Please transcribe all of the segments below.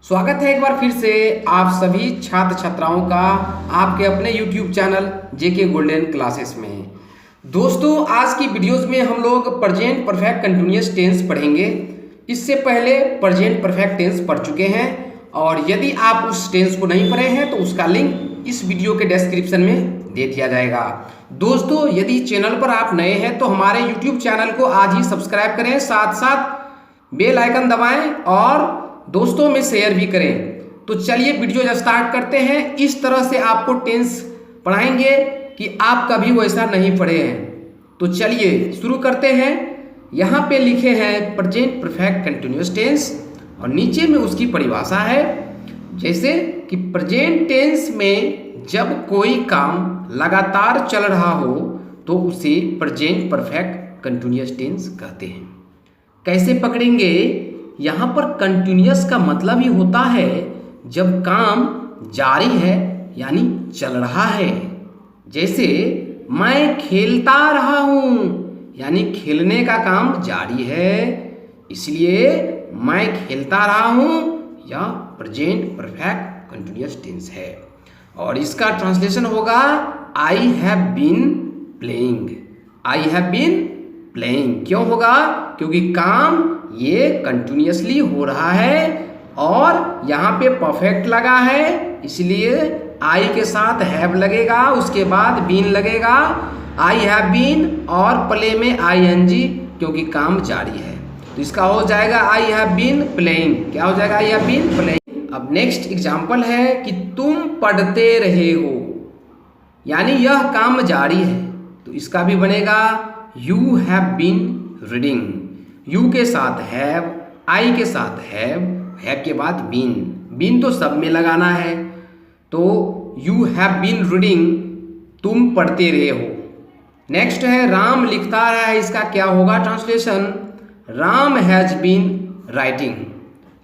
स्वागत है एक बार फिर से आप सभी छात्र छात्राओं का आपके अपने YouTube चैनल जेके गोल्डन क्लासेस में। दोस्तों आज की वीडियोस में हम लोग प्रेजेंट परफेक्ट कंटिन्यूअस टेंस पढ़ेंगे। इससे पहले प्रेजेंट परफेक्ट टेंस पढ़ चुके हैं और यदि आप उस टेंस को नहीं पढ़े हैं तो उसका लिंक इस वीडियो के डिस्क्रिप्शन में दे दिया जाएगा। दोस्तों यदि चैनल पर आप नए हैं तो हमारे YouTube चैनल को आज ही सब्सक्राइब करें, साथ साथ बेल आइकन दबाएं और दोस्तों में शेयर भी करें। तो चलिए वीडियो स्टार्ट करते हैं। इस तरह से आपको टेंस पढ़ाएंगे कि आप कभी वैसा नहीं पढ़े हैं। तो चलिए शुरू करते हैं। यहाँ पे लिखे हैं प्रेजेंट परफेक्ट कंटिन्यूअस टेंस और नीचे में उसकी परिभाषा है, जैसे कि प्रेजेंट टेंस में जब कोई काम लगातार चल रहा हो तो उसे प्रेजेंट परफेक्ट कंटिन्यूअस टेंस कहते हैं। कैसे पकड़ेंगे? यहाँ पर कंटिन्यूअस का मतलब ही होता है जब काम जारी है यानी चल रहा है। जैसे मैं खेलता रहा हूँ यानी खेलने का काम जारी है, इसलिए मैं खेलता रहा हूँ या प्रेजेंट परफेक्ट कंटिन्यूअस टेंस है। और इसका ट्रांसलेशन होगा I have been playing. I have been playing क्यों होगा? क्योंकि काम ये कंटिन्यूअसली हो रहा है और यहाँ पे परफेक्ट लगा है, इसलिए आई के साथ हैव लगेगा, उसके बाद बीन लगेगा। आई हैव बीन और प्ले में आईएनजी क्योंकि काम जारी है। तो इसका हो जाएगा आई हैव बीन प्लेइंग। क्या हो जाएगा? I have been playing. अब नेक्स्ट एग्जाम्पल है कि तुम पढ़ते रहे हो यानी यह काम जारी है, तो इसका भी बनेगा you have been reading. You के साथ हैव, आई के साथ हैव के बाद बीन। बीन तो सब में लगाना है, तो यू हैव बीन रीडिंग, तुम पढ़ते रहे हो। नेक्स्ट है राम लिखता रहा है, इसका क्या होगा translation? Ram has been writing.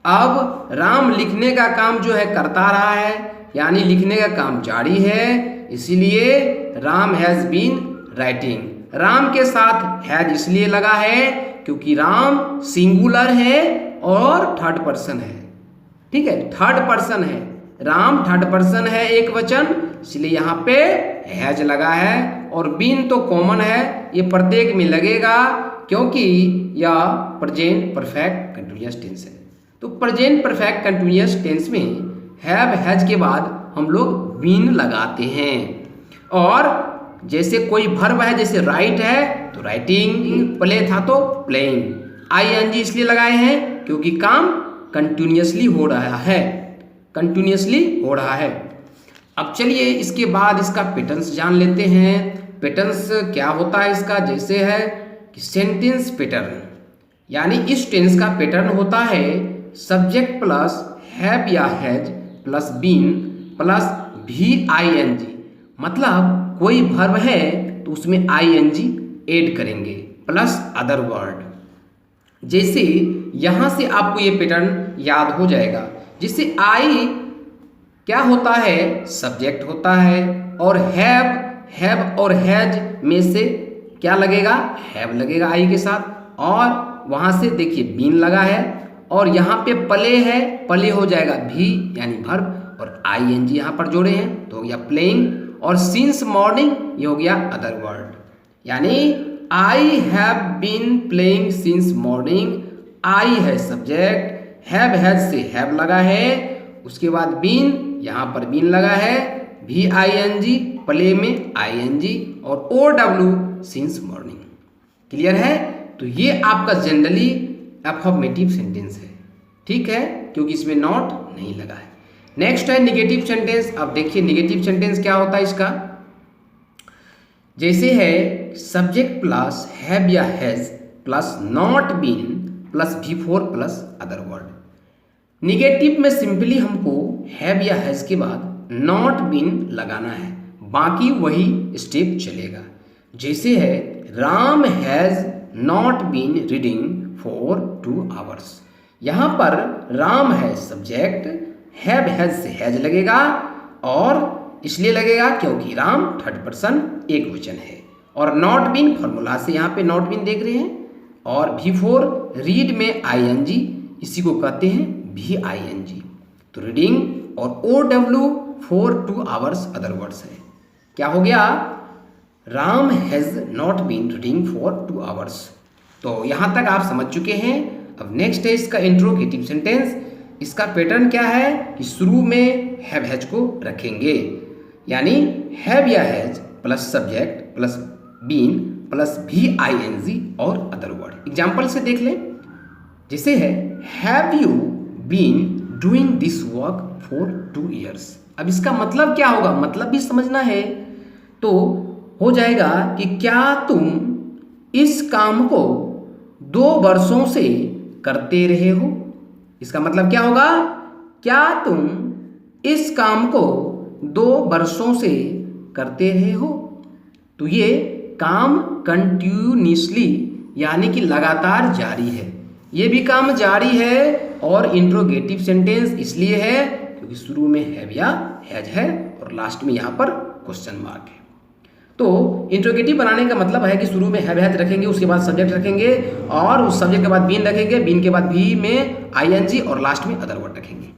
अब राम लिखने का काम जो है करता रहा है यानी लिखने का काम जारी है, इसीलिए Ram has been writing. Ram के साथ हैज इसलिए लगा है क्योंकि राम सिंगुलर है और थर्ड पर्सन है। ठीक है, थर्ड पर्सन है, राम थर्ड पर्सन है, एक वचन, इसलिए यहाँ पे हैज लगा है। और बीन तो कॉमन है, ये प्रत्येक में लगेगा क्योंकि यह प्रेजेंट परफेक्ट कंटिन्यूअस टेंस है। तो प्रेजेंट परफेक्ट कंटिन्यूअस टेंस में हैव हैज के बाद हम लोग बीन लगाते हैं। और जैसे कोई वर्ब है, जैसे राइट है तो राइटिंग, प्ले था तो प्लेइंग। आईएनजी इसलिए लगाए हैं क्योंकि काम कंटिन्यूअसली हो रहा है, कंटिन्यूअसली हो रहा है। अब चलिए इसके बाद इसका पैटर्न्स जान लेते हैं। पैटर्न्स क्या होता है इसका? जैसे है कि सेंटेंस पैटर्न, यानी इस टेंस का पैटर्न होता है सब्जेक्ट प्लस हैव या हैज प्लस बीन प्लस भी आईएनजी। मतलब कोई वर्ब है तो उसमें आईएनजी ऐड करेंगे प्लस अदर वर्ड। जैसे यहाँ से आपको ये पैटर्न याद हो जाएगा। जैसे आई क्या होता है? सब्जेक्ट होता है और हैव और हैज में से क्या लगेगा? हैव लगेगा आई के साथ। और वहाँ से देखिए बीन लगा है और यहाँ पे प्ले है, प्ले हो जाएगा भी यानी वर्ब और आईएनजी यहाँ पर जोड़े हैं तो हो गया प्लेइंग। और सिंस मॉर्निंग ये हो गया अदर वर्ड, यानी I have been playing since morning. आई है सब्जेक्ट, हैव हैज से हैव लगा है, उसके बाद बीन, यहाँ पर बीन लगा है, भी आईएनजी, प्ले में आईएनजी और O W since morning. Clear है? तो ये आपका जनरली अफर्मेटिव सेंटेंस है, ठीक है, क्योंकि इसमें नॉट नहीं लगा है। नेक्स्ट है निगेटिव सेंटेंस। अब देखिए निगेटिव सेंटेंस क्या होता है इसका? जैसे है सब्जेक्ट प्लस हैव या has plus not been plus before plus other word. Negative में सिंपली हमको हैव या हैज के बाद नॉट बीन लगाना है, बाकी वही स्टेप चलेगा। जैसे है Ram has not been reading for 2 hours। यहाँ पर राम है सब्जेक्ट, हैव हैज से हैज लगेगा और इसलिए लगेगा क्योंकि राम थर्ड पर्सन एक वचन है। और नॉट बीन फॉर्मूला से यहाँ पे नॉट बीन देख रहे हैं। और बिफोर रीड में आईएनजी, इसी को कहते हैं भी आईएनजी। तो रीडिंग और OW for 2 hours other words है। क्या हो गया? Ram has not been reading for 2 hours। तो यहाँ तक आप समझ चुके हैं। अब नेक्स्ट है इसका इंट्रोगेटिव सेंटेंस। इसका पैटर्न क्या है कि शुरू में हैव हैज को रखेंगे, यानी हैव या has plus subject plus been plus VING और अदर वर्ड। एग्जाम्पल से देख लें, जैसे है have you been doing this work for 2 years। अब इसका मतलब क्या होगा, मतलब भी समझना है। तो हो जाएगा कि क्या तुम इस काम को 2 वर्षों से करते रहे हो। इसका मतलब क्या होगा, क्या तुम इस काम को 2 वर्षों से करते रहे हो। तो ये काम कंटिन्यूसली यानी कि लगातार जारी है। ये भी काम जारी है और इंट्रोगेटिव सेंटेंस इसलिए है क्योंकि शुरू में हैव या हैज है और लास्ट में यहाँ पर क्वेश्चन मार्क है। तो इंट्रोगेटिव बनाने का मतलब है कि शुरू में हैव हैज रखेंगे, उसके बाद सब्जेक्ट रखेंगे और उस सब्जेक्ट के बाद बीन रखेंगे, बीन के बाद भी में ING और लास्ट में अदर वर्ड रखेंगे।